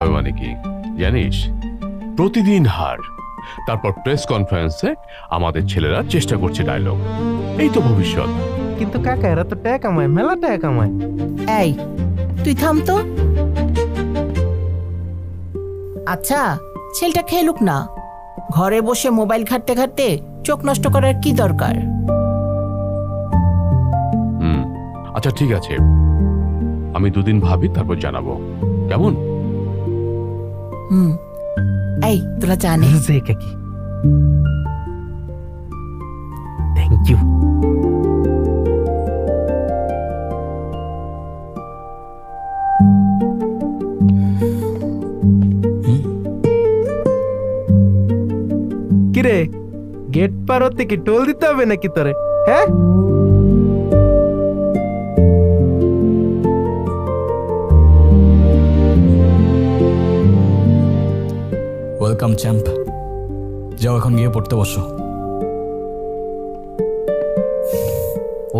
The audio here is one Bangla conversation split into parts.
মানে কি জানিস, প্রতিদিন হার, তারপর প্রেস কনফারেন্সে আমাদের ছেলেরা চেষ্টা করছে ডায়লগ। এই তো ভবিষ্যৎ। কিন্তু কাকা এরা তো টাকা কামায়, মেলা টাকা কামায়। এই তুই থাম তো। আচ্ছা ছেলেটা খেলুক না, ঘরে বসে মোবাইল ঘাটতে ঘাটতে চোখ নষ্ট করার কি দরকার? আচ্ছা ঠিক আছে, আমি দুদিন ভাবি তারপর জানাবো, কেমন? এই তোরা জানিস যে কাকি, থ্যাংক ইউ। কিরে গেট পার হতে কি টোল দিতে হবে নাকি তোরে? হ্যাঁ ওয়েলকাম চ্যাম্প, যাও এখন গিয়ে পড়তে বসো।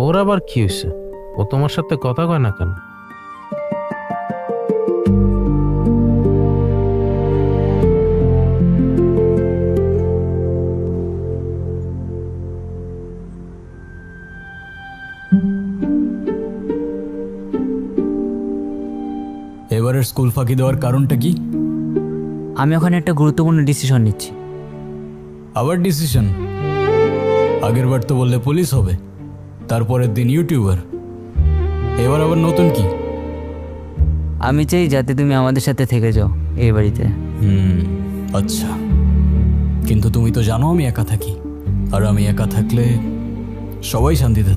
ওর আবার কি হয়েছে? ও তোমার সাথে কথা কয় না কেন? এবারের স্কুল ফাঁকি দেওয়ার কারণটা কি? আমি ওখানে একটা গুরুত্বপূর্ণ ডিসিশন নিচ্ছি। আবার ডিসিশন? আগের বার তো বললে পুলিশ হবে, তারপরের দিন ইউটিউবার, এবার আবার নতুন কি? আমি চাই যাতে তুমি আমাদের সাথে থেকে যাও এই বাড়িতে। আচ্ছা, কিন্তু তুমি তো জানো আমি একা থাকি, আর আমি একা থাকলে সবাই শান্তিতে